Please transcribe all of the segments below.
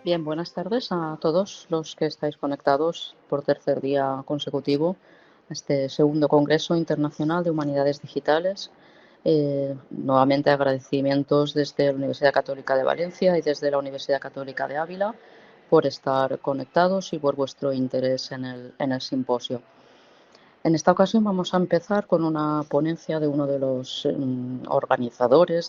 Bien, buenas tardes a todos los que estáis conectados por tercer día consecutivo a este segundo Congreso Internacional de Humanidades Digitales. Nuevamente agradecimientos desde la Universidad Católica de Valencia y desde la Universidad Católica de Ávila por estar conectados y por vuestro interés en el simposio. En esta ocasión vamos a empezar con una ponencia de uno de los organizadores,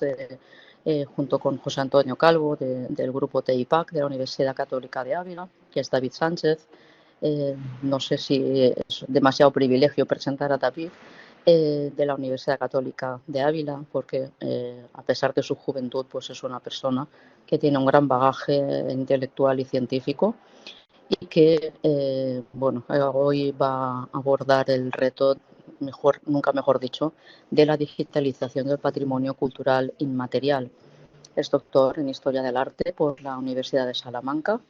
junto con José Antonio Calvo, del grupo TEIPAC de la Universidad Católica de Ávila, que es David Sánchez. No sé si es demasiado privilegio presentar a David, de la Universidad Católica de Ávila, porque a pesar de su juventud, pues es una persona que tiene un gran bagaje intelectual y científico y que hoy va a abordar el reto, nunca mejor dicho, de la digitalización del patrimonio cultural inmaterial. Es doctor en Historia del Arte por la Universidad de Salamanca,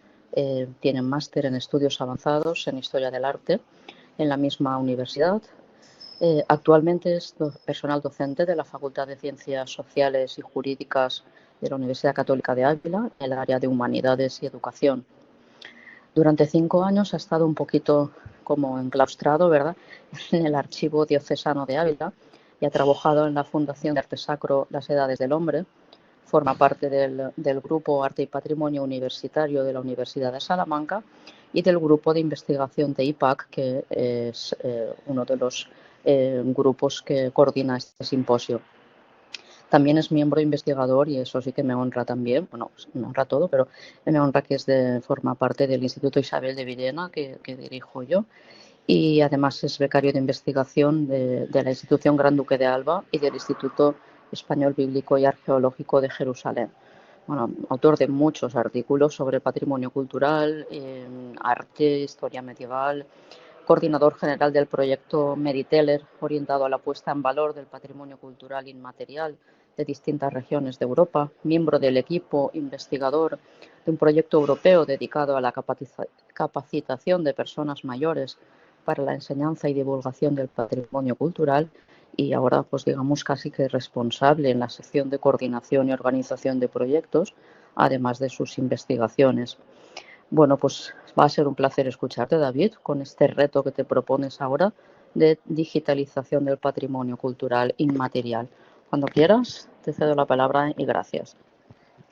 tiene máster en Estudios Avanzados en Historia del Arte en la misma universidad. Actualmente es personal docente de la Facultad de Ciencias Sociales y Jurídicas de la Universidad Católica de Ávila, en el área de Humanidades y Educación. Durante 5 años ha estado un poquito como enclaustrado, ¿verdad?, en el Archivo Diocesano de Ávila y ha trabajado en la Fundación de Arte Sacro Las Edades del Hombre. Forma parte del Grupo Arte y Patrimonio Universitario de la Universidad de Salamanca y del Grupo de Investigación de IPAC, que es uno de los grupos que coordina este simposio. También es miembro investigador y eso sí que me honra también, bueno, me honra todo, pero me honra que forma parte del Instituto Isabel de Villena, que dirijo yo, y además es becario de investigación de la Institución Gran Duque de Alba y del Instituto Español Bíblico y Arqueológico de Jerusalén. Bueno, autor de muchos artículos sobre patrimonio cultural, arte, historia medieval, coordinador general del proyecto Mediteller, orientado a la puesta en valor del patrimonio cultural inmaterial de distintas regiones de Europa, miembro del equipo investigador de un proyecto europeo dedicado a la capacitación de personas mayores para la enseñanza y divulgación del patrimonio cultural y ahora, pues digamos, casi que responsable en la sección de coordinación y organización de proyectos, además de sus investigaciones. Bueno, pues va a ser un placer escucharte, David, con este reto que te propones ahora de digitalización del patrimonio cultural inmaterial. Cuando quieras, te cedo la palabra y gracias.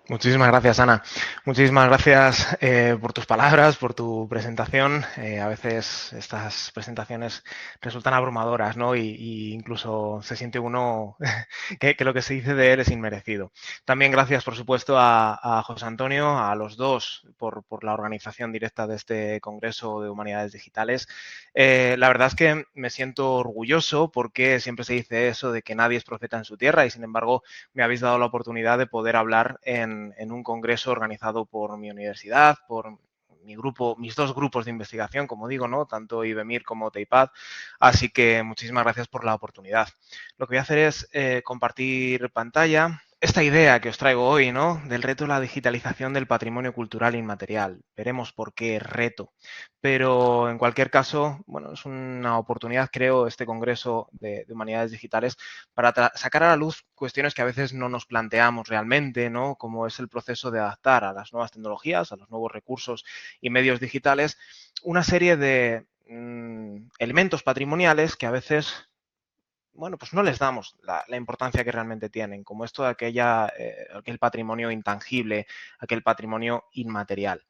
Muchísimas gracias, Ana. Muchísimas gracias por tus palabras, por tu presentación. A veces estas presentaciones resultan abrumadoras, ¿no? Y incluso se siente uno que lo que se dice de él es inmerecido. También gracias, por supuesto, a José Antonio, a los dos, por la organización directa de este Congreso de Humanidades Digitales. La verdad es que me siento orgulloso porque siempre se dice eso de que nadie es profeta en su tierra y, sin embargo, me habéis dado la oportunidad de poder hablar en un congreso organizado por mi universidad, por mi grupo, mis dos grupos de investigación, como digo, ¿no? Tanto IBEMIR como TEIPAD. Así que muchísimas gracias por la oportunidad. Lo que voy a hacer es compartir pantalla. Esta idea que os traigo hoy, ¿no? Del reto de la digitalización del patrimonio cultural inmaterial. Veremos por qué reto. Pero en cualquier caso, bueno, es una oportunidad, creo, este Congreso de Humanidades Digitales para sacar a la luz cuestiones que a veces no nos planteamos realmente, ¿no? Como es el proceso de adaptar a las nuevas tecnologías, a los nuevos recursos y medios digitales, una serie de elementos patrimoniales que a veces, bueno, pues no les damos la importancia que realmente tienen, como esto de aquel patrimonio intangible, aquel patrimonio inmaterial.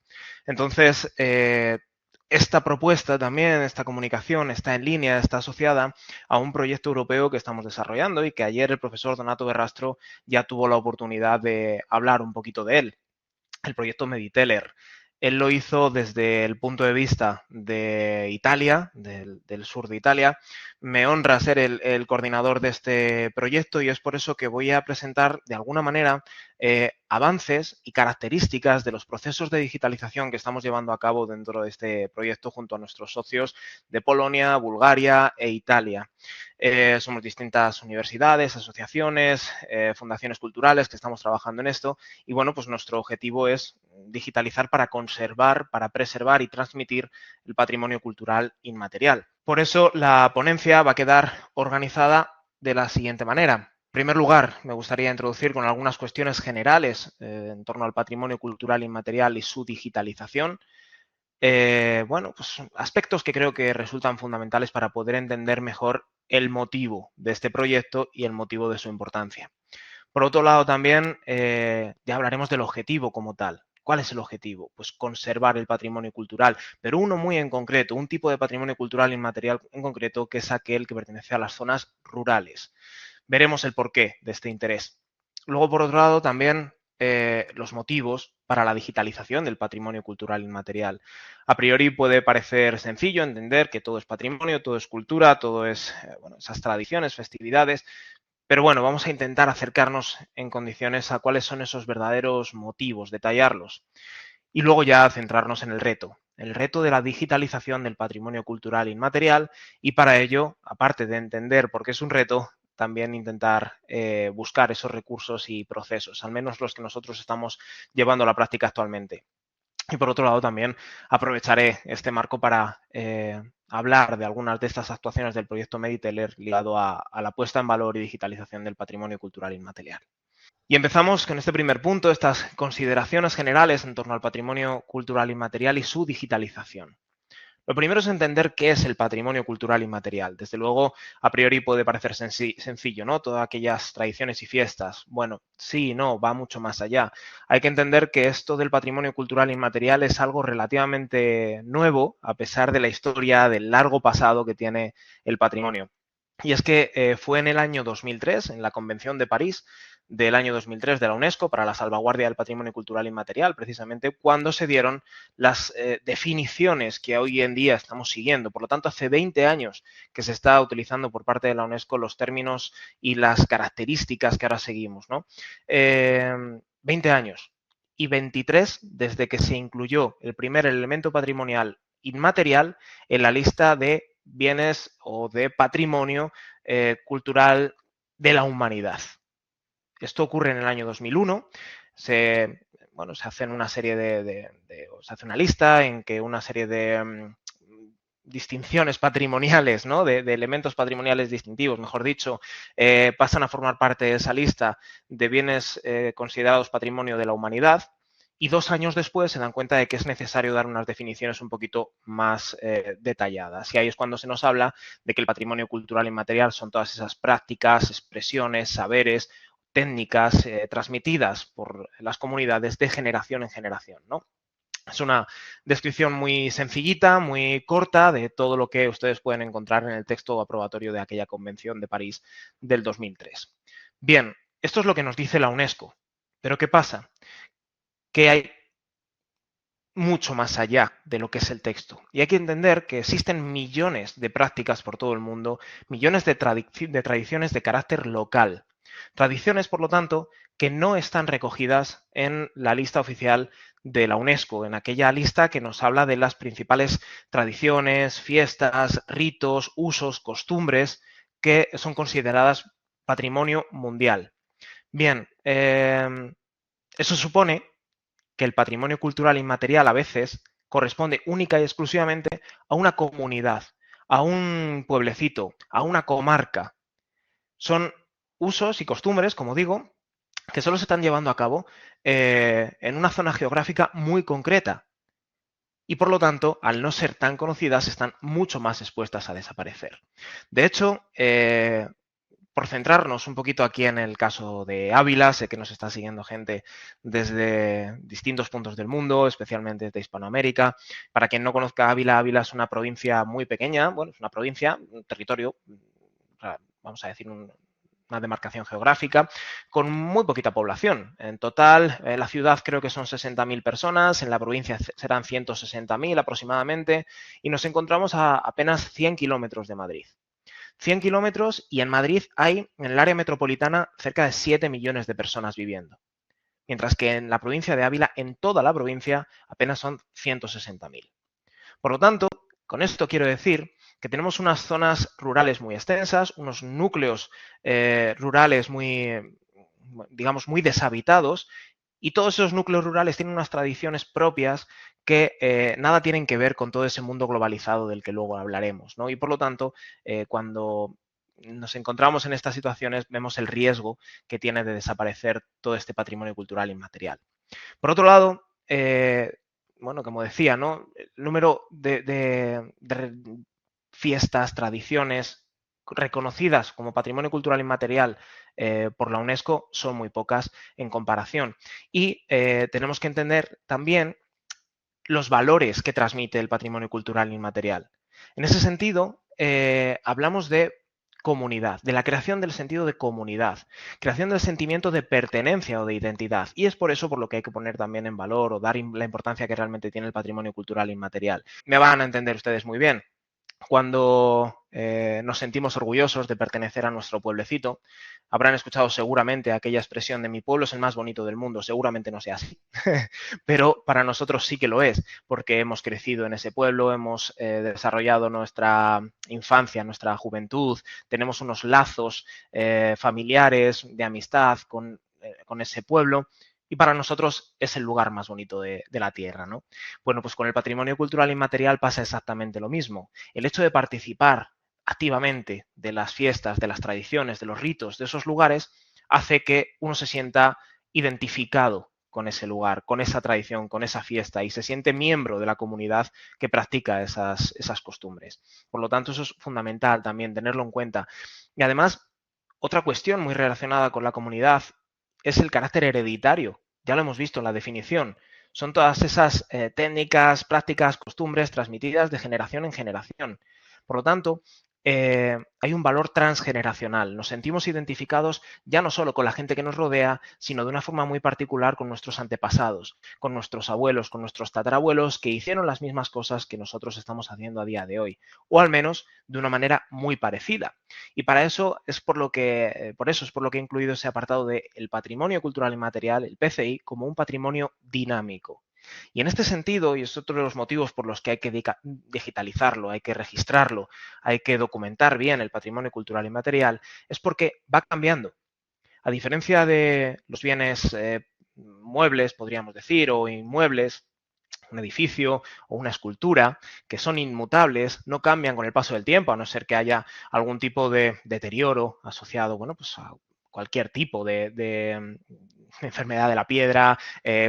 Entonces, esta propuesta también, esta comunicación, está en línea, está asociada a un proyecto europeo que estamos desarrollando y que ayer el profesor Donato Berrastro ya tuvo la oportunidad de hablar un poquito de él, el proyecto Mediteller. Él lo hizo desde el punto de vista de Italia, del sur de Italia. Me honra ser el coordinador de este proyecto y es por eso que voy a presentar de alguna manera avances y características de los procesos de digitalización que estamos llevando a cabo dentro de este proyecto junto a nuestros socios de Polonia, Bulgaria e Italia. Somos distintas universidades, asociaciones, fundaciones culturales que estamos trabajando en esto y bueno, pues nuestro objetivo es digitalizar para conservar, para preservar y transmitir el patrimonio cultural inmaterial. Por eso la ponencia va a quedar organizada de la siguiente manera. primer lugar, me gustaría introducir con algunas cuestiones generales en torno al patrimonio cultural inmaterial y su digitalización. Bueno, pues aspectos que creo que resultan fundamentales para poder entender mejor el motivo de este proyecto y el motivo de su importancia. Por otro lado, también ya hablaremos del objetivo como tal. ¿Cuál es el objetivo? Pues conservar el patrimonio cultural, pero uno muy en concreto, un tipo de patrimonio cultural inmaterial en concreto, que es aquel que pertenece a las zonas rurales. Veremos el porqué de este interés. Luego, por otro lado, también los motivos para la digitalización del patrimonio cultural inmaterial. A priori puede parecer sencillo entender que todo es patrimonio, todo es cultura, todo es bueno, esas tradiciones, festividades, pero bueno, vamos a intentar acercarnos en condiciones a cuáles son esos verdaderos motivos, detallarlos y luego ya centrarnos en el reto de la digitalización del patrimonio cultural inmaterial y para ello, aparte de entender por qué es un reto, también intentar buscar esos recursos y procesos, al menos los que nosotros estamos llevando a la práctica actualmente. Y por otro lado, también aprovecharé este marco para hablar de algunas de estas actuaciones del proyecto Mediteler ligado a la puesta en valor y digitalización del patrimonio cultural inmaterial. Y empezamos con este primer punto, estas consideraciones generales en torno al patrimonio cultural inmaterial y su digitalización. Lo primero es entender qué es el patrimonio cultural inmaterial. Desde luego, a priori puede parecer sencillo, ¿no? Todas aquellas tradiciones y fiestas. Bueno, sí, no, va mucho más allá. Hay que entender que esto del patrimonio cultural inmaterial es algo relativamente nuevo, a pesar de la historia, del largo pasado que tiene el patrimonio. Y es que fue en el año 2003, en la Convención de París del año 2003 de la UNESCO para la salvaguardia del patrimonio cultural inmaterial, precisamente cuando se dieron las definiciones que hoy en día estamos siguiendo. Por lo tanto, hace 20 años que se está utilizando por parte de la UNESCO los términos y las características que ahora seguimos, ¿no? 20 años y 23 desde que se incluyó el primer elemento patrimonial inmaterial en la lista de bienes o de patrimonio cultural de la humanidad. Esto ocurre en el año 2001. Bueno, se hacen una serie se hace una lista en que una serie de distinciones patrimoniales, ¿no? De elementos patrimoniales distintivos, mejor dicho, pasan a formar parte de esa lista de bienes considerados patrimonio de la humanidad. Y 2 años después se dan cuenta de que es necesario dar unas definiciones un poquito más detalladas. Y ahí es cuando se nos habla de que el patrimonio cultural inmaterial son todas esas prácticas, expresiones, saberes, técnicas transmitidas por las comunidades de generación en generación, ¿no? Es una descripción muy sencillita, muy corta de todo lo que ustedes pueden encontrar en el texto aprobatorio de aquella Convención de París del 2003. Bien, esto es lo que nos dice la UNESCO. Pero ¿qué pasa? Que hay mucho más allá de lo que es el texto. Y hay que entender que existen millones de prácticas por todo el mundo, millones de tradiciones de carácter local. Tradiciones, por lo tanto, que no están recogidas en la lista oficial de la UNESCO, en aquella lista que nos habla de las principales tradiciones, fiestas, ritos, usos, costumbres que son consideradas patrimonio mundial. Bien, eso supone que el patrimonio cultural inmaterial a veces corresponde única y exclusivamente a una comunidad, a un pueblecito, a una comarca. Son usos y costumbres, como digo, que solo se están llevando a cabo en una zona geográfica muy concreta. Y por lo tanto, al no ser tan conocidas, están mucho más expuestas a desaparecer. De hecho, por centrarnos un poquito aquí en el caso de Ávila, sé que nos está siguiendo gente desde distintos puntos del mundo, especialmente desde Hispanoamérica. Para quien no conozca Ávila, Ávila es una provincia muy pequeña, bueno, es una provincia, un territorio, vamos a decir, una demarcación geográfica con muy poquita población. En total, la ciudad creo que son 60.000 personas, en la provincia serán 160.000 aproximadamente, y nos encontramos a apenas 100 kilómetros de Madrid. 100 kilómetros y en Madrid hay, en el área metropolitana, cerca de 7 millones de personas viviendo. Mientras que en la provincia de Ávila, en toda la provincia, apenas son 160.000. Por lo tanto, con esto quiero decir que tenemos unas zonas rurales muy extensas, unos núcleos rurales muy, digamos, muy deshabitados, y todos esos núcleos rurales tienen unas tradiciones propias que nada tienen que ver con todo ese mundo globalizado del que luego hablaremos, ¿no? Y por lo tanto, cuando nos encontramos en estas situaciones, vemos el riesgo que tiene de desaparecer todo este patrimonio cultural inmaterial. Por otro lado, bueno, como decía, ¿no? El número de fiestas, tradiciones reconocidas como patrimonio cultural inmaterial por la UNESCO son muy pocas en comparación. Y tenemos que entender también los valores que transmite el patrimonio cultural inmaterial. En ese sentido, hablamos de comunidad, de la creación del sentido de comunidad, creación del sentimiento de pertenencia o de identidad. Y es por eso por lo que hay que poner también en valor o dar la importancia que realmente tiene el patrimonio cultural inmaterial. Me van a entender ustedes muy bien. Cuando nos sentimos orgullosos de pertenecer a nuestro pueblecito, habrán escuchado seguramente aquella expresión de mi pueblo es el más bonito del mundo. Seguramente no sea así, pero para nosotros sí que lo es, porque hemos crecido en ese pueblo, hemos desarrollado nuestra infancia, nuestra juventud, tenemos unos lazos familiares de amistad con ese pueblo. Y para nosotros es el lugar más bonito de la tierra, ¿no? Bueno, pues con el patrimonio cultural inmaterial pasa exactamente lo mismo. El hecho de participar activamente de las fiestas, de las tradiciones, de los ritos, de esos lugares, hace que uno se sienta identificado con ese lugar, con esa tradición, con esa fiesta y se siente miembro de la comunidad que practica esas costumbres. Por lo tanto, eso es fundamental también tenerlo en cuenta. Y además, otra cuestión muy relacionada con la comunidad es el carácter hereditario. Ya lo hemos visto en la definición. Son todas esas técnicas, prácticas, costumbres transmitidas de generación en generación. Por lo tanto, hay un valor transgeneracional. Nos sentimos identificados ya no solo con la gente que nos rodea, sino de una forma muy particular con nuestros antepasados, con nuestros abuelos, con nuestros tatarabuelos que hicieron las mismas cosas que nosotros estamos haciendo a día de hoy, o al menos de una manera muy parecida. Y para eso es por eso es por lo que he incluido ese apartado de el patrimonio cultural inmaterial, el PCI, como un patrimonio dinámico. Y en este sentido, y es otro de los motivos por los que hay que digitalizarlo, hay que registrarlo, hay que documentar bien el patrimonio cultural inmaterial, es porque va cambiando. A diferencia de los bienes muebles, podríamos decir, o inmuebles, un edificio o una escultura, que son inmutables, no cambian con el paso del tiempo, a no ser que haya algún tipo de deterioro asociado, bueno, pues a cualquier tipo de enfermedad de la piedra,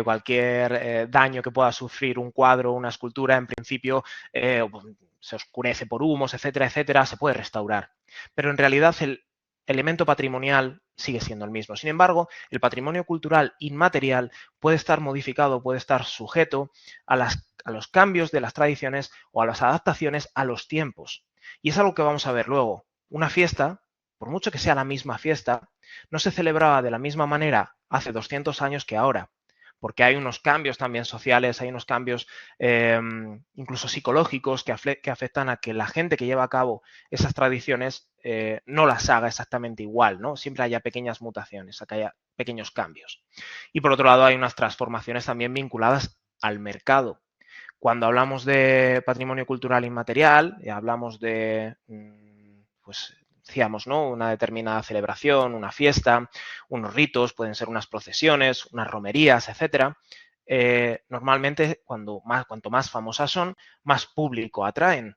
cualquier daño que pueda sufrir un cuadro, una escultura, en principio se oscurece por humos, etcétera, etcétera, se puede restaurar. Pero en realidad el elemento patrimonial sigue siendo el mismo. Sin embargo, el patrimonio cultural inmaterial puede estar modificado, puede estar sujeto a los cambios de las tradiciones o a las adaptaciones a los tiempos. Y es algo que vamos a ver luego. Una fiesta, por mucho que sea la misma fiesta, no se celebraba de la misma manera hace 200 años que ahora, porque hay unos cambios también sociales, hay unos cambios incluso psicológicos que afectan a que la gente que lleva a cabo esas tradiciones no las haga exactamente igual, ¿no? Siempre haya pequeñas mutaciones, que haya pequeños cambios. Y por otro lado hay unas transformaciones también vinculadas al mercado. Cuando hablamos de patrimonio cultural inmaterial, hablamos de, pues, decíamos, ¿no? Una determinada celebración, una fiesta, unos ritos, pueden ser unas procesiones, unas romerías, etcétera. Normalmente, cuanto más famosas son, más público atraen.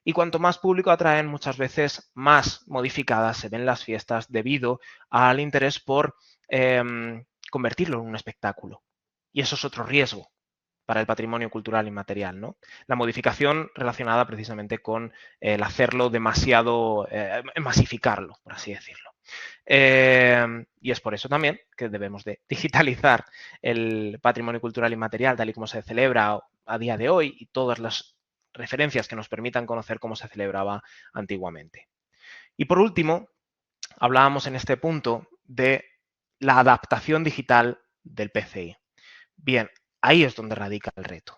Y cuanto más público atraen, muchas veces más modificadas se ven las fiestas debido al interés por convertirlo en un espectáculo. Y eso es otro riesgo para el patrimonio cultural inmaterial, ¿no? La modificación relacionada precisamente con el hacerlo demasiado, masificarlo, por así decirlo. Y es por eso también que debemos de digitalizar el patrimonio cultural inmaterial tal y como se celebra a día de hoy y todas las referencias que nos permitan conocer cómo se celebraba antiguamente. Y por último, hablábamos en este punto de la adaptación digital del PCI. Bien, ahí es donde radica el reto.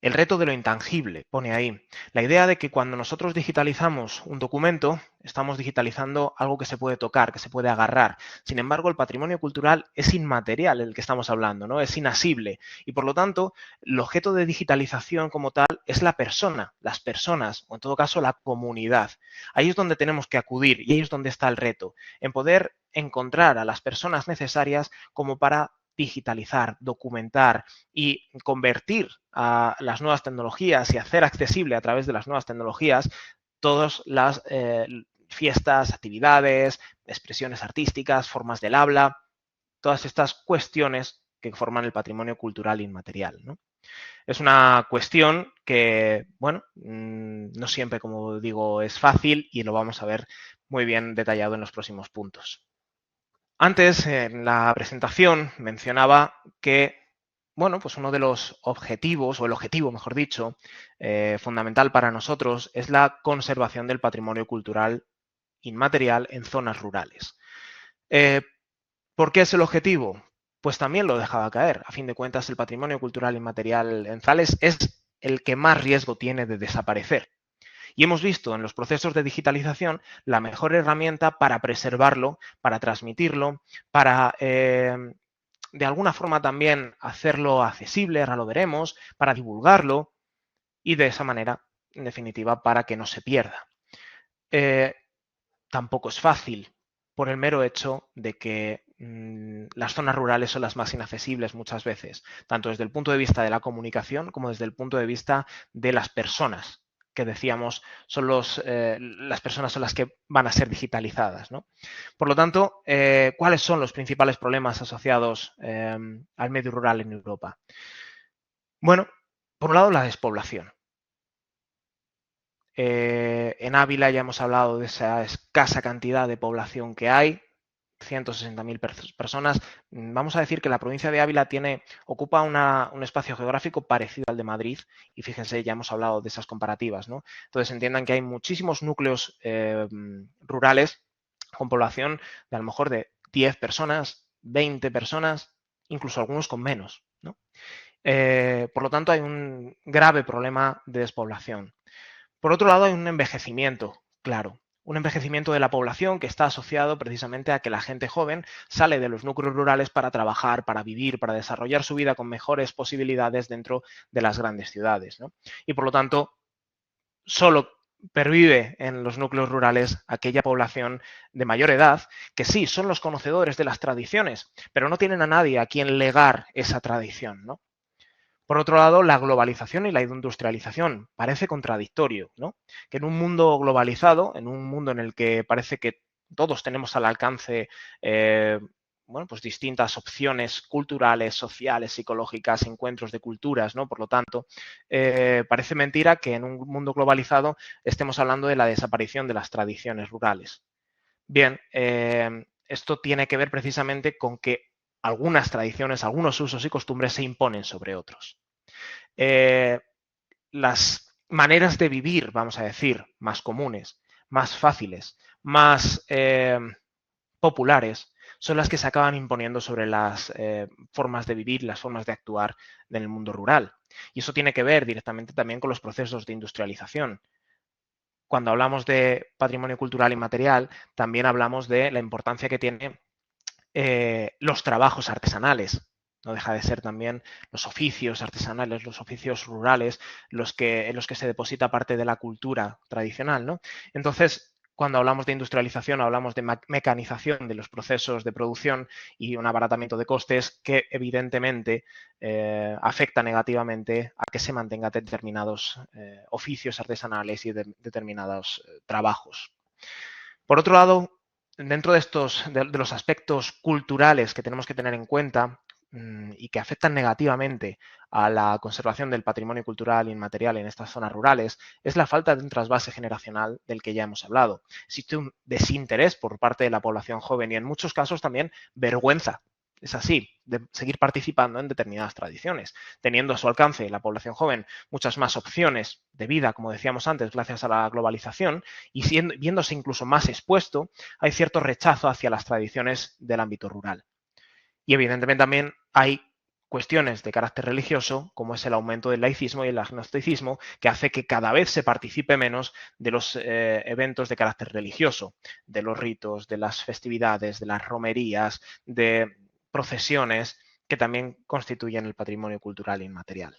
El reto de lo intangible, pone ahí. La idea de que cuando nosotros digitalizamos un documento, estamos digitalizando algo que se puede tocar, que se puede agarrar. Sin embargo, el patrimonio cultural es inmaterial, el que estamos hablando, ¿no? Es inasible. Y por lo tanto, el objeto de digitalización como tal es la persona, las personas, o en todo caso la comunidad. Ahí es donde tenemos que acudir y ahí es donde está el reto, en poder encontrar a las personas necesarias como para digitalizar, documentar y convertir a las nuevas tecnologías y hacer accesible a través de las nuevas tecnologías todas las fiestas, actividades, expresiones artísticas, formas del habla, todas estas cuestiones que forman el patrimonio cultural inmaterial, ¿no? Es una cuestión que, bueno, no siempre, como digo, es fácil y lo vamos a ver muy bien detallado en los próximos puntos. Antes, en la presentación, mencionaba que, bueno, pues uno de los objetivos, o el objetivo, mejor dicho, fundamental para nosotros es la conservación del patrimonio cultural inmaterial en zonas rurales. ¿Por qué es el objetivo? Pues también lo dejaba caer. A fin de cuentas, el patrimonio cultural inmaterial en Zales es el que más riesgo tiene de desaparecer. Y hemos visto en los procesos de digitalización la mejor herramienta para preservarlo, para transmitirlo, para de alguna forma también hacerlo accesible, ahora lo veremos, para divulgarlo y de esa manera, en definitiva, para que no se pierda. Tampoco es fácil por el mero hecho de que las zonas rurales son las más inaccesibles muchas veces, tanto desde el punto de vista de la comunicación como desde el punto de vista de las personas, que decíamos son las personas son las que van a ser digitalizadas, ¿no? Por lo tanto, ¿cuáles son los principales problemas asociados al medio rural en Europa? Bueno, por un lado, la despoblación. En Ávila ya hemos hablado de esa escasa cantidad de población que hay, 160.000 personas. Vamos a decir que la provincia de Ávila ocupa un espacio geográfico parecido al de Madrid y fíjense, ya hemos hablado de esas comparativas, ¿no? Entonces entiendan que hay muchísimos núcleos rurales con población de a lo mejor de 10 personas, 20 personas, incluso algunos con menos, ¿no? Por lo tanto, hay un grave problema de despoblación. Por otro lado, hay un envejecimiento, claro, un envejecimiento de la población que está asociado precisamente a que la gente joven sale de los núcleos rurales para trabajar, para vivir, para desarrollar su vida con mejores posibilidades dentro de las grandes ciudades, ¿no? Y por lo tanto, solo pervive en los núcleos rurales aquella población de mayor edad que sí, son los conocedores de las tradiciones, pero no tienen a nadie a quien legar esa tradición, ¿no? Por otro lado, la globalización y la industrialización parece contradictorio, ¿no? Que en un mundo globalizado, en un mundo en el que parece que todos tenemos al alcance bueno, pues distintas opciones culturales, sociales, psicológicas, encuentros de culturas, ¿no? Por lo tanto, parece mentira que en un mundo globalizado estemos hablando de la desaparición de las tradiciones rurales. Bien, esto tiene que ver precisamente con que algunas tradiciones, algunos usos y costumbres se imponen sobre otros. Las maneras de vivir, vamos a decir, más comunes, más fáciles, más populares, son las que se acaban imponiendo sobre las formas de vivir, las formas de actuar en el mundo rural. Y eso tiene que ver directamente también con los procesos de industrialización. Cuando hablamos de patrimonio cultural inmaterial, también hablamos de la importancia que tiene los trabajos artesanales. No deja de ser también los oficios artesanales, los oficios rurales, en los que se deposita parte de la cultura tradicional, ¿no? Entonces, cuando hablamos de industrialización, hablamos de mecanización de los procesos de producción y un abaratamiento de costes que evidentemente afecta negativamente a que se mantengan determinados oficios artesanales y determinados trabajos. Por otro lado, dentro de los aspectos culturales que tenemos que tener en cuenta y que afectan negativamente a la conservación del patrimonio cultural inmaterial en estas zonas rurales, es la falta de un trasvase generacional del que ya hemos hablado. Existe un desinterés por parte de la población joven y en muchos casos también vergüenza. Es así, de seguir participando en determinadas tradiciones, teniendo a su alcance la población joven muchas más opciones de vida, como decíamos antes, gracias a la globalización, y viéndose incluso más expuesto, hay cierto rechazo hacia las tradiciones del ámbito rural. Y evidentemente también hay cuestiones de carácter religioso, como es el aumento del laicismo y el agnosticismo, que hace que cada vez se participe menos de los eventos de carácter religioso, de los ritos, de las festividades, de las romerías, de procesiones que también constituyen el patrimonio cultural inmaterial.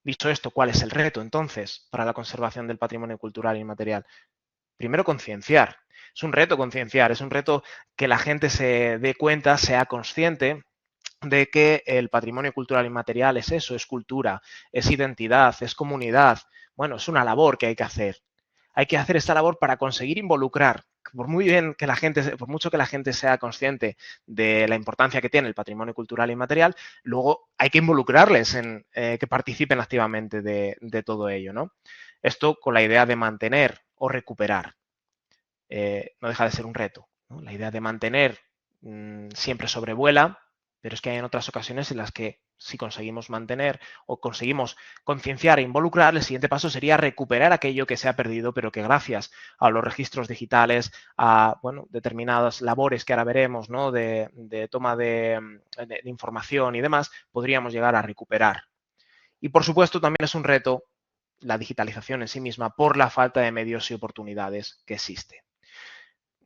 Dicho esto, ¿cuál es el reto entonces para la conservación del patrimonio cultural inmaterial? Primero, concienciar. Es un reto concienciar, es un reto que la gente se dé cuenta, sea consciente de que el patrimonio cultural inmaterial es eso, es cultura, es identidad, es comunidad. Bueno, es una labor que hay que hacer. Hay que hacer esta labor para conseguir involucrar por muy bien que la gente, por mucho que la gente sea consciente de la importancia que tiene el patrimonio cultural e inmaterial, luego hay que involucrarles en que participen activamente de todo ello, ¿no? Esto con la idea de mantener o recuperar. No deja de ser un reto, ¿no? La idea de mantener siempre sobrevuela, pero es que hay en otras ocasiones en las que si conseguimos mantener o conseguimos concienciar e involucrar, el siguiente paso sería recuperar aquello que se ha perdido, pero que gracias a los registros digitales, a bueno, determinadas labores que ahora veremos, ¿no? de toma de información y demás, podríamos llegar a recuperar. Y por supuesto también es un reto la digitalización en sí misma por la falta de medios y oportunidades que existe.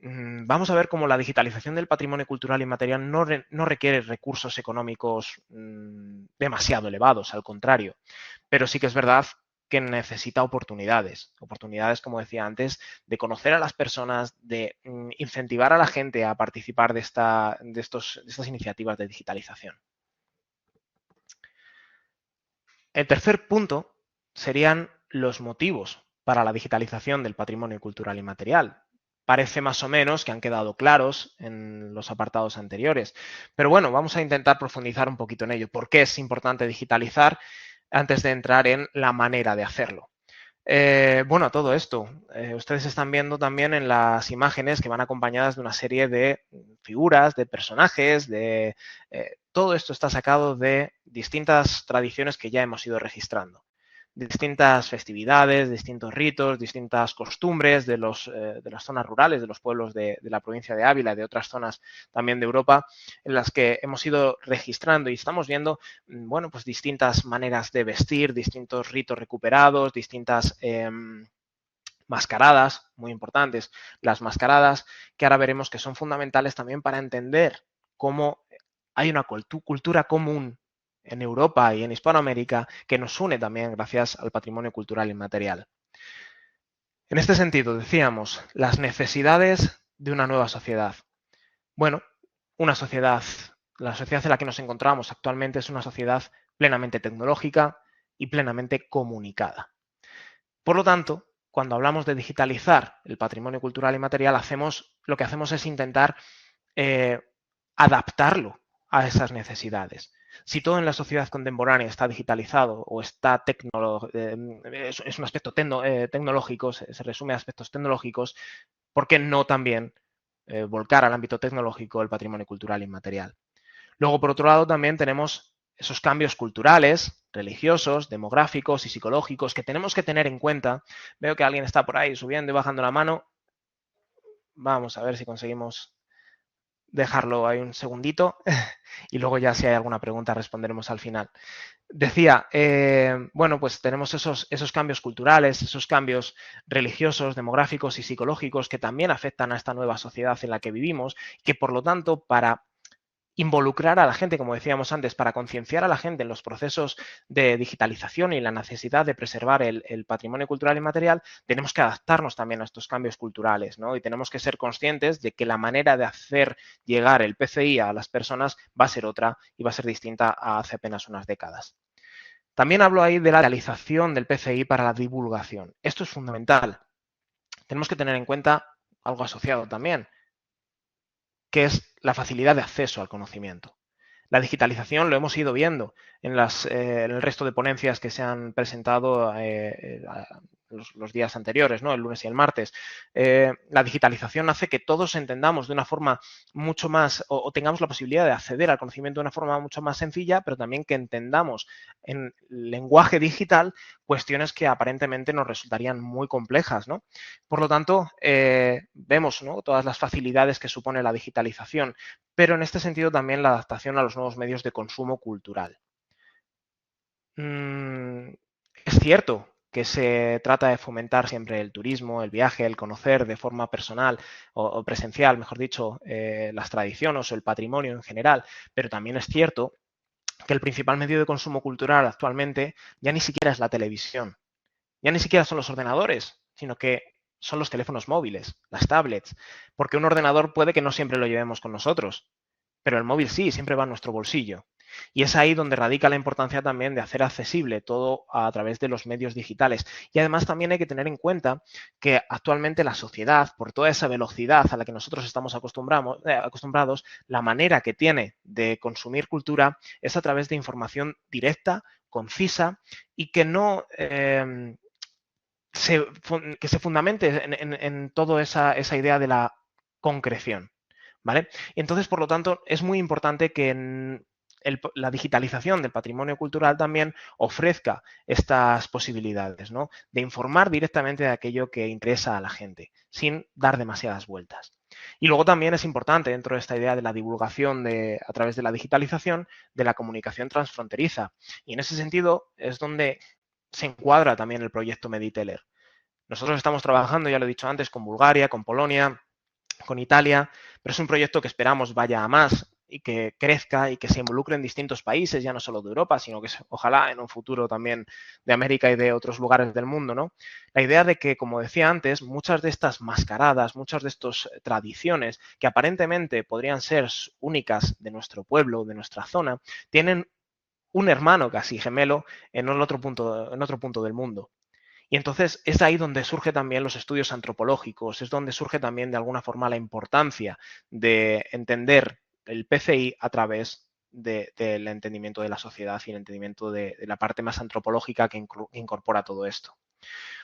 Vamos a ver cómo la digitalización del patrimonio cultural inmaterial no requiere recursos económicos demasiado elevados, al contrario, pero sí que es verdad que necesita oportunidades, oportunidades, como decía antes, de conocer a las personas, de incentivar a la gente a participar de estas iniciativas de digitalización. El tercer punto serían los motivos para la digitalización del patrimonio cultural inmaterial. Parece más o menos que han quedado claros en los apartados anteriores, pero bueno, vamos a intentar profundizar un poquito en ello. ¿Por qué es importante digitalizar antes de entrar en la manera de hacerlo? Bueno, a todo esto, ustedes están viendo también en las imágenes que van acompañadas de una serie de figuras, de personajes, todo esto está sacado de distintas tradiciones que ya hemos ido registrando. Distintas festividades, distintos ritos, distintas costumbres de las zonas rurales, de los pueblos de la provincia de Ávila y de otras zonas también de Europa, en las que hemos ido registrando y estamos viendo bueno, pues distintas maneras de vestir, distintos ritos recuperados, distintas mascaradas, muy importantes, las mascaradas, que ahora veremos que son fundamentales también para entender cómo hay una cultura común en Europa y en Hispanoamérica que nos une también gracias al patrimonio cultural inmaterial. En este sentido, decíamos, las necesidades de una nueva sociedad. Bueno, la sociedad en la que nos encontramos actualmente es una sociedad plenamente tecnológica y plenamente comunicada. Por lo tanto, cuando hablamos de digitalizar el patrimonio cultural y material, lo que hacemos es intentar adaptarlo a esas necesidades. Si todo en la sociedad contemporánea está digitalizado o está es un aspecto tecnológico, se resume a aspectos tecnológicos, ¿por qué no también volcar al ámbito tecnológico el patrimonio cultural inmaterial? Luego, por otro lado, también tenemos esos cambios culturales, religiosos, demográficos y psicológicos que tenemos que tener en cuenta. Veo que alguien está por ahí subiendo y bajando la mano. Vamos a ver si conseguimos dejarlo ahí un segundito y luego ya si hay alguna pregunta responderemos al final. Decía, bueno, pues tenemos esos cambios culturales, esos cambios religiosos, demográficos y psicológicos que también afectan a esta nueva sociedad en la que vivimos, que por lo tanto, para involucrar a la gente, como decíamos antes, para concienciar a la gente en los procesos de digitalización y la necesidad de preservar el patrimonio cultural y material, tenemos que adaptarnos también a estos cambios culturales, ¿no? Y tenemos que ser conscientes de que la manera de hacer llegar el PCI a las personas va a ser otra y va a ser distinta a hace apenas unas décadas. También hablo ahí de la realización del PCI para la divulgación. Esto es fundamental. Tenemos que tener en cuenta algo asociado también, que es la facilidad de acceso al conocimiento. La digitalización lo hemos ido viendo en el resto de ponencias que se han presentado los días anteriores, ¿no? El lunes y el martes. La digitalización hace que todos entendamos de una forma mucho más, o tengamos la posibilidad de acceder al conocimiento de una forma mucho más sencilla, pero también que entendamos en lenguaje digital cuestiones que aparentemente nos resultarían muy complejas, ¿no? Por lo tanto, vemos, ¿no?, todas las facilidades que supone la digitalización, pero en este sentido también la adaptación a los nuevos medios de consumo cultural. Es cierto que se trata de fomentar siempre el turismo, el viaje, el conocer de forma personal o presencial, mejor dicho, las tradiciones o el patrimonio en general, pero también es cierto que el principal medio de consumo cultural actualmente ya ni siquiera es la televisión, ya ni siquiera son los ordenadores, sino que son los teléfonos móviles, las tablets, porque un ordenador puede que no siempre lo llevemos con nosotros, pero el móvil sí, siempre va en nuestro bolsillo. Y es ahí donde radica la importancia también de hacer accesible todo a través de los medios digitales. Y además también hay que tener en cuenta que actualmente la sociedad, por toda esa velocidad a la que nosotros estamos acostumbrados, la manera que tiene de consumir cultura es a través de información directa, concisa y que no que se fundamente en toda esa idea de la concreción. ¿Vale? Y entonces, por lo tanto, es muy importante que la digitalización del patrimonio cultural también ofrezca estas posibilidades, ¿no? De informar directamente de aquello que interesa a la gente, sin dar demasiadas vueltas. Y luego también es importante, dentro de esta idea de la divulgación a través de la digitalización, de la comunicación transfronteriza. Y en ese sentido es donde se encuadra también el proyecto Mediteler. Nosotros estamos trabajando, ya lo he dicho antes, con Bulgaria, con Polonia, con Italia, pero es un proyecto que esperamos vaya a más y que crezca y que se involucre en distintos países, ya no solo de Europa, sino que ojalá en un futuro también de América y de otros lugares del mundo, ¿no? La idea de que, como decía antes, muchas de estas mascaradas, muchas de estas tradiciones que aparentemente podrían ser únicas de nuestro pueblo, de nuestra zona, tienen un hermano casi gemelo en otro punto del mundo. Y entonces es ahí donde surge también los estudios antropológicos, es donde surge también de alguna forma la importancia de entender el PCI a través del entendimiento de la sociedad y el entendimiento de la parte más antropológica que incorpora todo esto.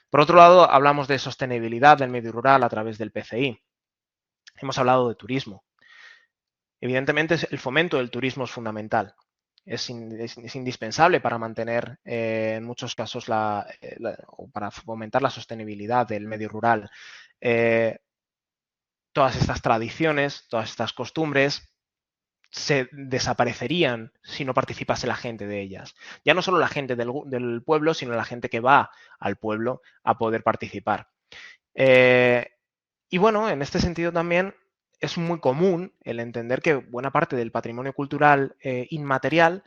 Por otro lado, hablamos de sostenibilidad del medio rural a través del PCI. Hemos hablado de turismo. Evidentemente, el fomento del turismo es fundamental. Es indispensable para mantener, en muchos casos, o para fomentar la sostenibilidad del medio rural. Todas estas tradiciones, todas estas costumbres se desaparecerían si no participase la gente de ellas. Ya no solo la gente del pueblo, sino la gente que va al pueblo a poder participar. Y bueno, en este sentido también es muy común el entender que buena parte del patrimonio cultural inmaterial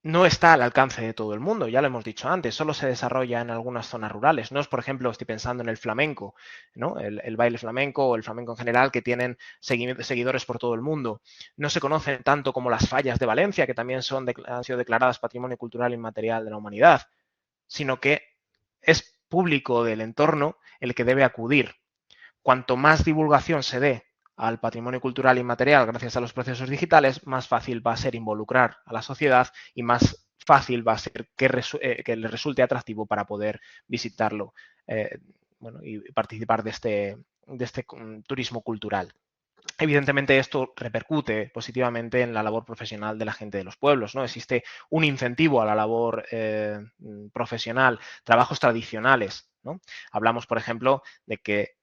no está al alcance de todo el mundo, ya lo hemos dicho antes, solo se desarrolla en algunas zonas rurales. No es, por ejemplo, estoy pensando en el flamenco, ¿no? El baile flamenco o el flamenco en general, que tienen seguidores por todo el mundo. No se conocen tanto como las fallas de Valencia, que también han sido declaradas Patrimonio Cultural Inmaterial de la Humanidad, sino que es público del entorno el que debe acudir. Cuanto más divulgación se dé al patrimonio cultural inmaterial gracias a los procesos digitales, más fácil va a ser involucrar a la sociedad y más fácil va a ser que le resulte atractivo para poder visitarlo y participar de este turismo cultural. Evidentemente esto repercute positivamente en la labor profesional de la gente de los pueblos, ¿no? Existe un incentivo a la labor profesional, trabajos tradicionales, ¿no? Hablamos, por ejemplo, de que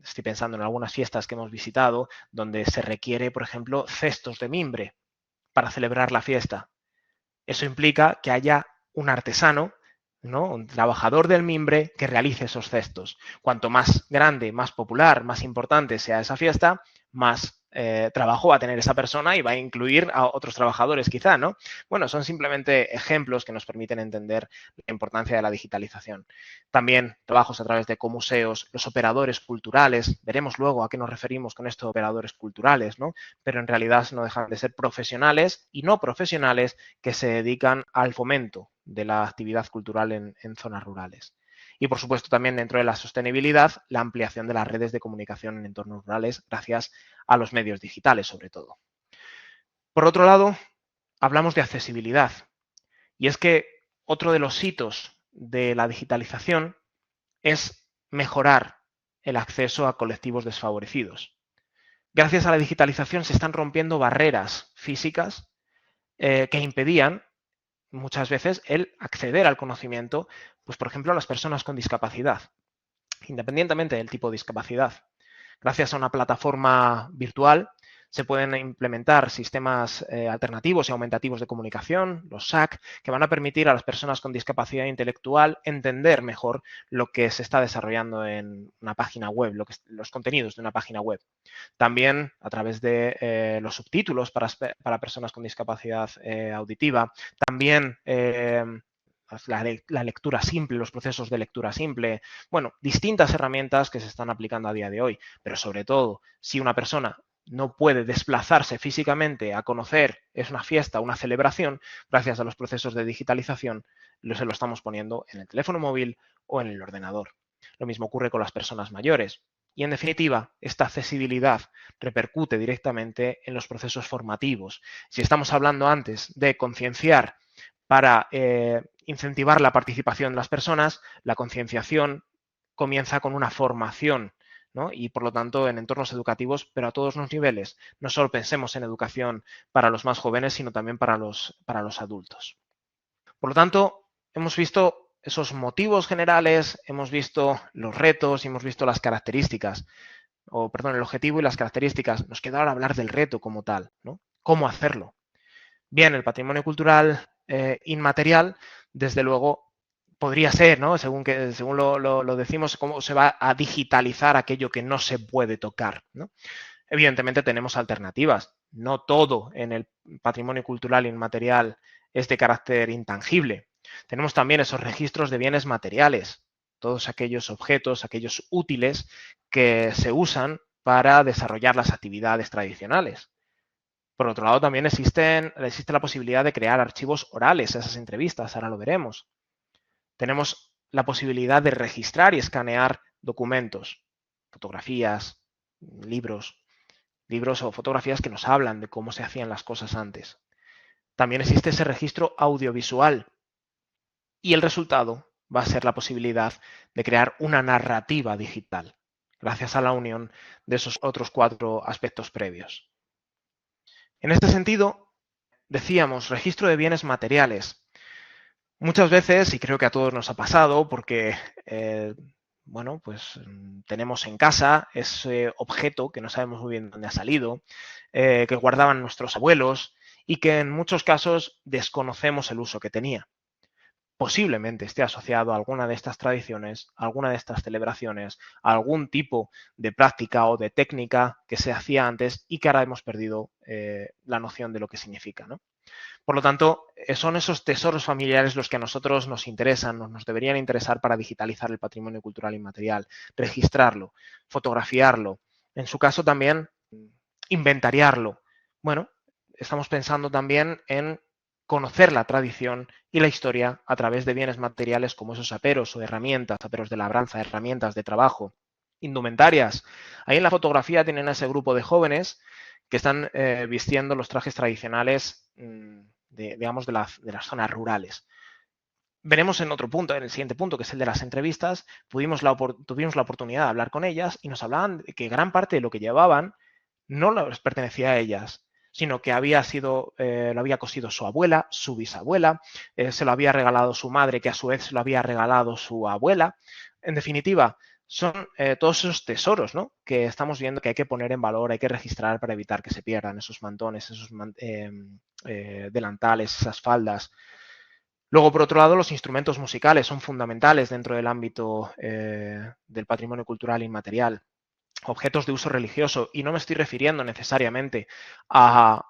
estoy pensando en algunas fiestas que hemos visitado donde se requiere, por ejemplo, cestos de mimbre para celebrar la fiesta. Eso implica que haya un artesano, ¿no? Un trabajador del mimbre que realice esos cestos. Cuanto más grande, más popular, más importante sea esa fiesta, más trabajo va a tener esa persona y va a incluir a otros trabajadores quizá, ¿no? Bueno, son simplemente ejemplos que nos permiten entender la importancia de la digitalización. También trabajos a través de ecomuseos, los operadores culturales, veremos luego a qué nos referimos con estos operadores culturales, ¿no? Pero en realidad no dejan de ser profesionales y no profesionales que se dedican al fomento de la actividad cultural en zonas rurales. Y, por supuesto, también dentro de la sostenibilidad, la ampliación de las redes de comunicación en entornos rurales gracias a los medios digitales, sobre todo. Por otro lado, hablamos de accesibilidad. Y es que otro de los hitos de la digitalización es mejorar el acceso a colectivos desfavorecidos. Gracias a la digitalización se están rompiendo barreras físicas que impedían muchas veces el acceder al conocimiento, pues por ejemplo a las personas con discapacidad, independientemente del tipo de discapacidad. Gracias a una plataforma virtual se pueden implementar sistemas alternativos y aumentativos de comunicación, los SAC, que van a permitir a las personas con discapacidad intelectual entender mejor lo que se está desarrollando en una página web, los contenidos de una página web. También a través de los subtítulos para personas con discapacidad auditiva. También la lectura simple, los procesos de lectura simple. Bueno, distintas herramientas que se están aplicando a día de hoy. Pero sobre todo, si una persona no puede desplazarse físicamente a conocer, es una fiesta, una celebración, gracias a los procesos de digitalización, se lo estamos poniendo en el teléfono móvil o en el ordenador. Lo mismo ocurre con las personas mayores. Y en definitiva, esta accesibilidad repercute directamente en los procesos formativos. Si estamos hablando antes de concienciar para incentivar la participación de las personas, la concienciación comienza con una formación, ¿no? Y por lo tanto en entornos educativos, pero a todos los niveles. No solo pensemos en educación para los más jóvenes, sino también para los adultos. Por lo tanto, hemos visto esos motivos generales, hemos visto los retos y hemos visto las características, o perdón, el objetivo y las características. Nos queda ahora hablar del reto como tal, ¿no? ¿Cómo hacerlo? Bien, el patrimonio cultural inmaterial, desde luego, podría ser, ¿no? Según lo decimos, cómo se va a digitalizar aquello que no se puede tocar, ¿no? Evidentemente tenemos alternativas. No todo en el patrimonio cultural inmaterial es de carácter intangible. Tenemos también esos registros de bienes materiales, todos aquellos objetos, aquellos útiles que se usan para desarrollar las actividades tradicionales. Por otro lado, también existe la posibilidad de crear archivos orales a esas entrevistas, ahora lo veremos. Tenemos la posibilidad de registrar y escanear documentos, fotografías, libros o fotografías que nos hablan de cómo se hacían las cosas antes. También existe ese registro audiovisual y el resultado va a ser la posibilidad de crear una narrativa digital, gracias a la unión de esos otros 4 aspectos previos. En este sentido, decíamos, registro de bienes materiales. Muchas veces, y creo que a todos nos ha pasado, porque bueno, pues tenemos en casa ese objeto que no sabemos muy bien dónde ha salido, que guardaban nuestros abuelos y que en muchos casos desconocemos el uso que tenía. Posiblemente esté asociado a alguna de estas tradiciones, a alguna de estas celebraciones, a algún tipo de práctica o de técnica que se hacía antes y que ahora hemos perdido la noción de lo que significa, ¿no? Por lo tanto, son esos tesoros familiares los que a nosotros nos interesan, nos deberían interesar para digitalizar el patrimonio cultural inmaterial, registrarlo, fotografiarlo, en su caso también inventariarlo. Bueno, estamos pensando también en conocer la tradición y la historia a través de bienes materiales como esos aperos o herramientas, aperos de labranza, herramientas de trabajo, indumentarias. Ahí en la fotografía tienen a ese grupo de jóvenes que están vistiendo los trajes tradicionales digamos, de las zonas rurales. Veremos en otro punto, en el siguiente punto, que es el de las entrevistas, tuvimos la oportunidad de hablar con ellas y nos hablaban de que gran parte de lo que llevaban no les pertenecía a ellas, sino que lo había cosido su abuela, su bisabuela, se lo había regalado su madre, que a su vez se lo había regalado su abuela. En definitiva, son todos esos tesoros, ¿no?, que estamos viendo que hay que poner en valor, hay que registrar para evitar que se pierdan esos mantones, esos delantales, esas faldas. Luego, por otro lado, los instrumentos musicales son fundamentales dentro del ámbito del patrimonio cultural inmaterial. Objetos de uso religioso, y no me estoy refiriendo necesariamente a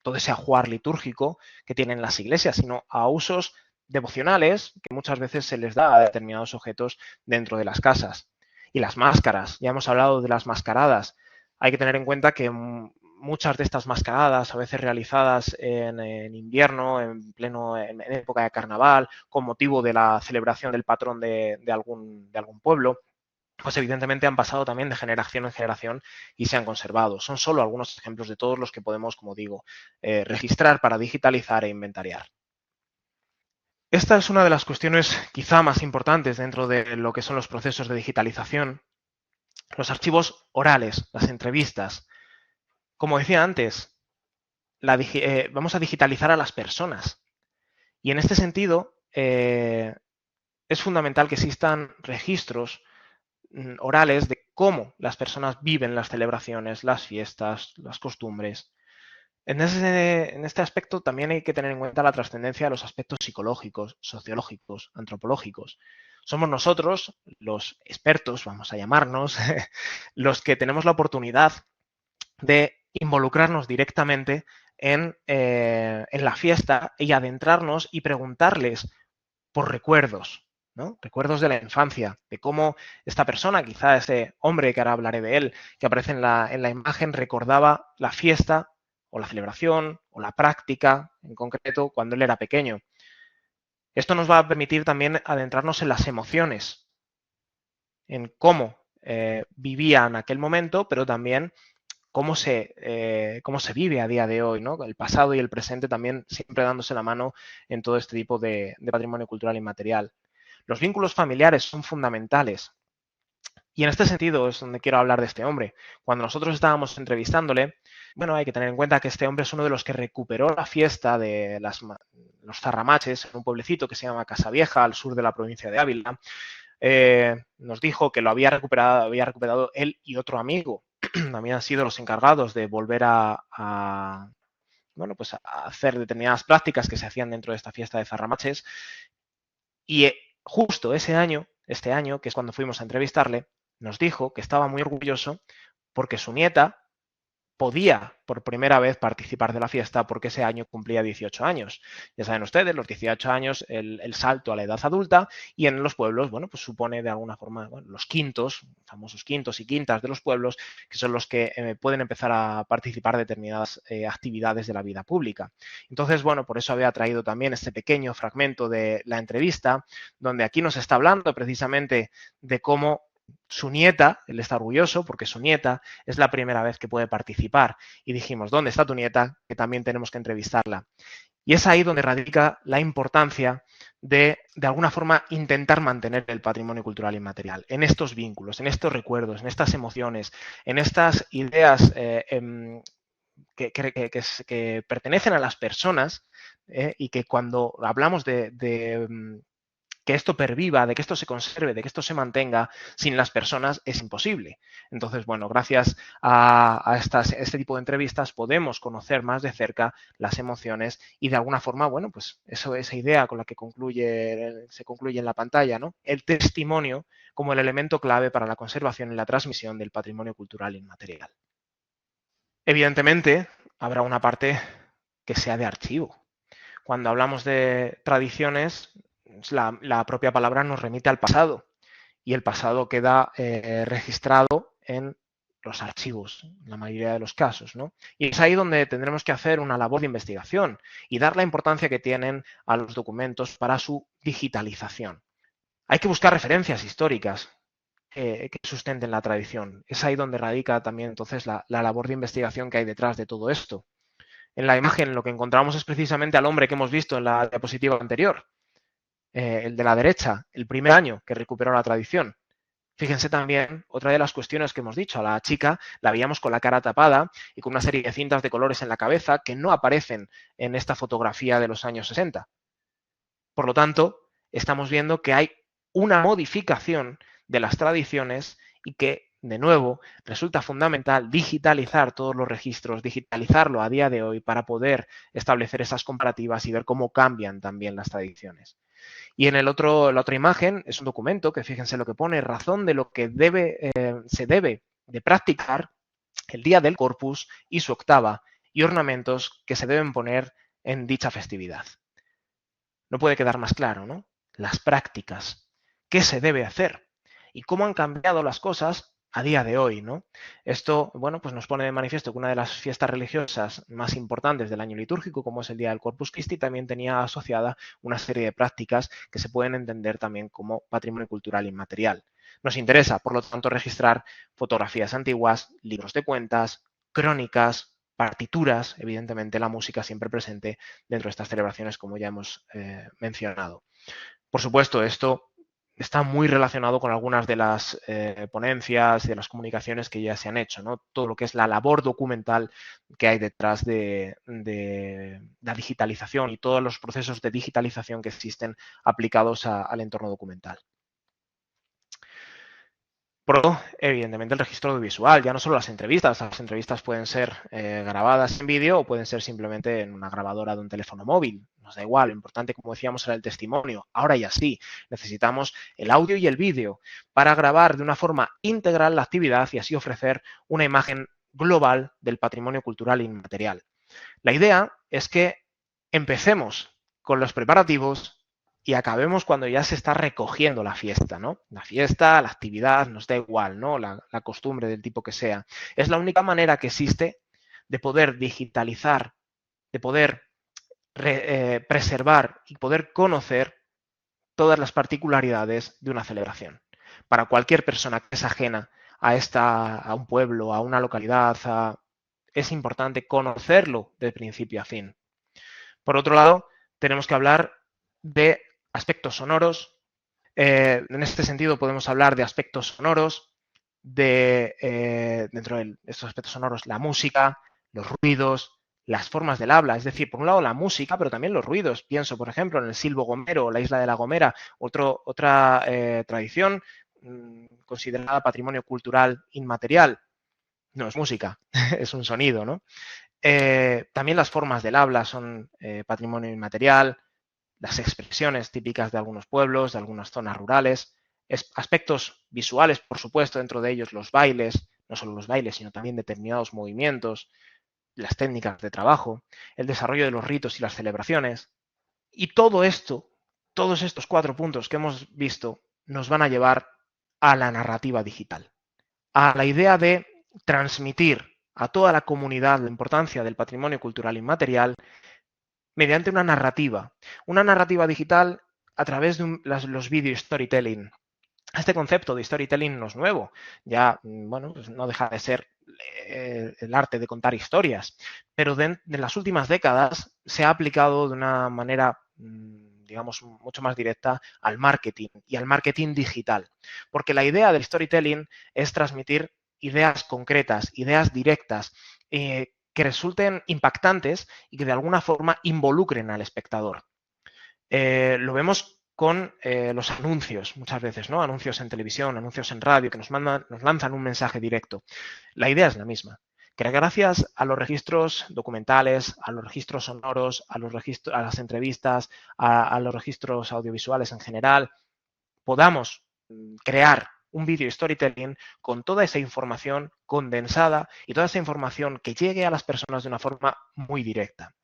todo ese ajuar litúrgico que tienen las iglesias, sino a usos devocionales que muchas veces se les da a determinados objetos dentro de las casas. Y las máscaras, ya hemos hablado de las mascaradas. Hay que tener en cuenta que muchas de estas mascaradas, a veces realizadas en invierno, en época de carnaval, con motivo de la celebración del patrón de algún pueblo, pues evidentemente han pasado también de generación en generación y se han conservado. Son solo algunos ejemplos de todos los que podemos, como digo, registrar para digitalizar e inventariar. Esta es una de las cuestiones quizá más importantes dentro de lo que son los procesos de digitalización. Los orales, las entrevistas. Como decía antes, vamos a digitalizar a las personas. Y en este sentido, es fundamental que existan registros orales de cómo las personas viven las celebraciones, las fiestas, las costumbres. En este aspecto también hay que tener en cuenta la trascendencia de los aspectos psicológicos, sociológicos, antropológicos. Somos nosotros, los expertos, vamos a llamarnos, los que tenemos la oportunidad de involucrarnos directamente en la fiesta y adentrarnos y preguntarles por recuerdos, ¿no? Recuerdos de la infancia, de cómo esta persona, quizá este hombre, que ahora hablaré de él, que aparece en la imagen, recordaba la fiesta o la celebración o la práctica en concreto cuando él era pequeño. Esto nos va a permitir también adentrarnos en las emociones, en cómo vivía en aquel momento, pero también cómo se vive a día de hoy, ¿no? El pasado y el presente también siempre dándose la mano en todo este tipo de patrimonio cultural inmaterial. Los vínculos familiares son fundamentales. Y en este sentido es donde quiero hablar de este hombre. Cuando nosotros estábamos entrevistándole, bueno, hay que tener en cuenta que este hombre es uno de los que recuperó la fiesta de los zarramaches en un pueblecito que se llama Casavieja, al sur de la provincia de Ávila. Nos dijo que lo había recuperado él y otro amigo. También han sido los encargados de volver bueno, pues a hacer determinadas prácticas que se hacían dentro de esta fiesta de zarramaches. Y justo este año, que es cuando fuimos a entrevistarle, nos dijo que estaba muy orgulloso porque su nieta podía por primera vez participar de la fiesta porque ese año cumplía 18 años. Ya saben ustedes, los 18 años, el salto a la edad adulta, y en los pueblos, bueno, pues supone de alguna forma, bueno, los quintos, famosos quintos y quintas de los pueblos, que son los que pueden empezar a participar de determinadas actividades de la vida pública. Entonces, bueno, por eso había traído también este pequeño fragmento de la entrevista, donde aquí nos está hablando precisamente de cómo su nieta, él está orgulloso porque su nieta es la primera vez que puede participar. Y dijimos, ¿dónde está tu nieta? Que también tenemos que entrevistarla. Y es ahí donde radica la importancia de alguna forma, intentar mantener el patrimonio cultural inmaterial, en estos vínculos, en estos recuerdos, en estas emociones, en estas ideas que pertenecen a las personas y que cuando hablamos de que esto perviva, de que esto se conserve, de que esto se mantenga, sin las personas es imposible. Entonces, bueno, gracias a este tipo de entrevistas podemos conocer más de cerca las emociones y de alguna forma, bueno, pues esa idea con la que se concluye en la pantalla, ¿no? El testimonio como el elemento clave para la conservación y la transmisión del patrimonio cultural inmaterial. Evidentemente, habrá una parte que sea de archivo. Cuando hablamos de tradiciones, la propia palabra nos remite al pasado y el pasado queda registrado en los archivos, en la mayoría de los casos, ¿no? Y es ahí donde tendremos que hacer una labor de investigación y dar la importancia que tienen a los documentos para su digitalización. Hay que buscar referencias históricas que sustenten la tradición. Es ahí donde radica también entonces la labor de investigación que hay detrás de todo esto. En la imagen lo que encontramos es precisamente al hombre que hemos visto en la diapositiva anterior, el de la derecha, el primer año que recuperó la tradición. Fíjense también, otra de las cuestiones que hemos dicho, a la chica la veíamos con la cara tapada y con una serie de cintas de colores en la cabeza que no aparecen en esta fotografía de los años 60. Por lo tanto, estamos viendo que hay una modificación de las tradiciones y que, de nuevo, resulta fundamental digitalizar todos los registros, digitalizarlo a día de hoy para poder establecer esas comparativas y ver cómo cambian también las tradiciones. Y en la otra imagen es un documento que fíjense lo que pone, razón de lo que se debe de practicar el día del Corpus y su octava y ornamentos que se deben poner en dicha festividad. No puede quedar más claro, ¿no? Las prácticas, qué se debe hacer y cómo han cambiado las cosas a día de hoy, ¿no? Esto, bueno, pues nos pone de manifiesto que una de las fiestas religiosas más importantes del año litúrgico, como es el día del Corpus Christi, también tenía asociada una serie de prácticas que se pueden entender también como patrimonio cultural inmaterial. Nos interesa, por lo tanto, registrar fotografías antiguas, libros de cuentas, crónicas, partituras, evidentemente la música siempre presente dentro de estas celebraciones, como ya hemos mencionado. Por supuesto, esto está muy relacionado con algunas de las ponencias y de las comunicaciones que ya se han hecho, ¿no? Todo lo que es la labor documental que hay detrás de la digitalización y todos los procesos de digitalización que existen aplicados al entorno documental. Por otro, evidentemente, el registro audiovisual, ya no solo las entrevistas pueden ser grabadas en vídeo o pueden ser simplemente en una grabadora de un teléfono móvil, nos da igual, lo importante, como decíamos, era el testimonio. Ahora ya sí, necesitamos el audio y el vídeo para grabar de una forma integral la actividad y así ofrecer una imagen global del patrimonio cultural inmaterial. La idea es que empecemos con los preparativos y acabemos cuando ya se está recogiendo la fiesta, ¿no? La fiesta, la actividad, nos da igual, ¿no? La costumbre del tipo que sea. Es la única manera que existe de poder digitalizar, de poder preservar y poder conocer todas las particularidades de una celebración. Para cualquier persona que es ajena a un pueblo, a una localidad, es importante conocerlo de principio a fin. Por otro lado, tenemos que hablar de aspectos sonoros. En este sentido, podemos hablar de aspectos sonoros, dentro de estos aspectos sonoros, la música, los ruidos, las formas del habla. Es decir, por un lado la música, pero también los ruidos. Pienso, por ejemplo, en el silbo gomero, la isla de la Gomera, otra tradición considerada patrimonio cultural inmaterial. No es música, es un sonido, ¿no? También las formas del habla son patrimonio inmaterial, las expresiones típicas de algunos pueblos, de algunas zonas rurales, aspectos visuales, por supuesto, dentro de ellos los bailes, no solo los bailes, sino también determinados movimientos, las técnicas de trabajo, el desarrollo de los ritos y las celebraciones. Y todo esto, todos estos 4 puntos que hemos visto, nos van a llevar a la narrativa digital, a la idea de transmitir a toda la comunidad la importancia del patrimonio cultural inmaterial mediante una narrativa digital a través de los video storytelling. Este concepto de storytelling no es nuevo, ya, bueno, pues no deja de ser el arte de contar historias, pero de las últimas décadas se ha aplicado de una manera, digamos, mucho más directa al marketing y al marketing digital, porque la idea del storytelling es transmitir ideas concretas, ideas directas, que resulten impactantes y que de alguna forma involucren al espectador. Lo vemos con los anuncios muchas veces, ¿no? Anuncios en televisión, anuncios en radio que nos lanzan un mensaje directo. La idea es la misma, que gracias a los registros documentales, a los registros sonoros, a las entrevistas, a los registros audiovisuales en general, podamos crear un video storytelling con toda esa información condensada y toda esa información que llegue a las personas de una forma muy directa.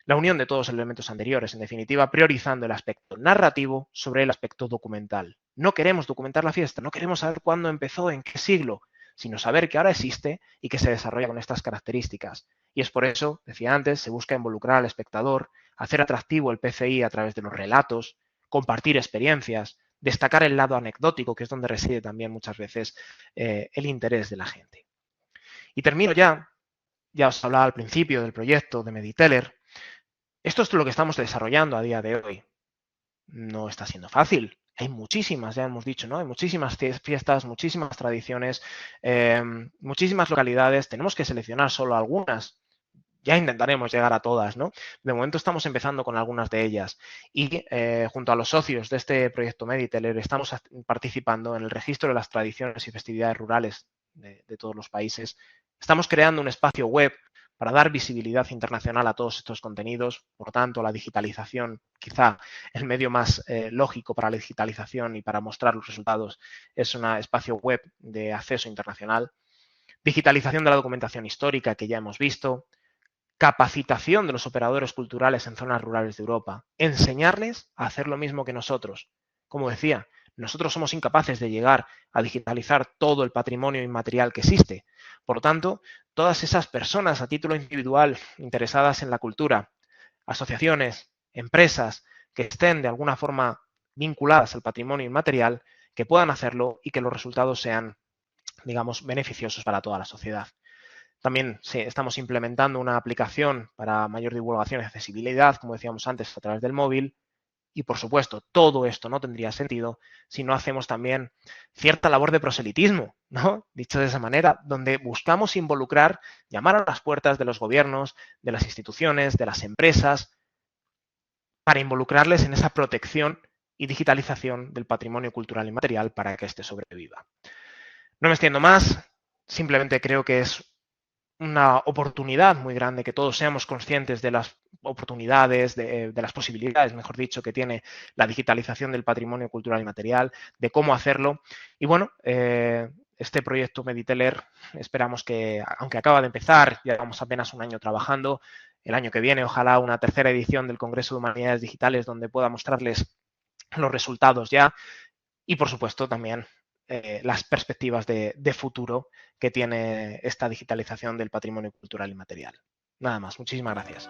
La unión de todos los elementos anteriores, en definitiva, priorizando el aspecto narrativo sobre el aspecto documental. No queremos documentar la fiesta, no queremos saber cuándo empezó, en qué siglo, sino saber que ahora existe y que se desarrolla con estas características. Y es por eso, decía antes, se busca involucrar al espectador, hacer atractivo el PCI a través de los relatos, compartir experiencias, destacar el lado anecdótico, que es donde reside también muchas veces el interés de la gente. Y termino ya os hablaba al principio del proyecto de Mediteller. Esto es lo que estamos desarrollando a día de hoy. No está siendo fácil. Hay muchísimas, ya hemos dicho, ¿no? Hay muchísimas fiestas, muchísimas tradiciones, muchísimas localidades. Tenemos que seleccionar solo algunas. Ya intentaremos llegar a todas, ¿no? De momento estamos empezando con algunas de ellas y junto a los socios de este proyecto Mediteller estamos participando en el registro de las tradiciones y festividades rurales de todos los países. Estamos creando un espacio web para dar visibilidad internacional a todos estos contenidos. Por tanto, la digitalización, quizá el medio más lógico para la digitalización y para mostrar los resultados, es un espacio web de acceso internacional. Digitalización de la documentación histórica que ya hemos visto. Capacitación de los operadores culturales en zonas rurales de Europa. Enseñarles a hacer lo mismo que nosotros. Como decía, nosotros somos incapaces de llegar a digitalizar todo el patrimonio inmaterial que existe. Por lo tanto, todas esas personas a título individual interesadas en la cultura, asociaciones, empresas que estén de alguna forma vinculadas al patrimonio inmaterial, que puedan hacerlo y que los resultados sean, digamos, beneficiosos para toda la sociedad. También sí, estamos implementando una aplicación para mayor divulgación y accesibilidad, como decíamos antes, a través del móvil. Y, por supuesto, todo esto no tendría sentido si no hacemos también cierta labor de proselitismo, ¿no? Dicho de esa manera, donde buscamos involucrar, llamar a las puertas de los gobiernos, de las instituciones, de las empresas, para involucrarles en esa protección y digitalización del patrimonio cultural y material para que éste sobreviva. No me extiendo más, simplemente creo que es una oportunidad muy grande que todos seamos conscientes de las oportunidades, de las posibilidades, mejor dicho, que tiene la digitalización del patrimonio cultural y material, de cómo hacerlo. Y bueno, este proyecto Mediteller esperamos que, aunque acaba de empezar, llevamos apenas un año trabajando, el año que viene ojalá una tercera edición del Congreso de Humanidades Digitales donde pueda mostrarles los resultados ya y, por supuesto, también las perspectivas de futuro que tiene esta digitalización del patrimonio cultural y material. Nada más, muchísimas gracias.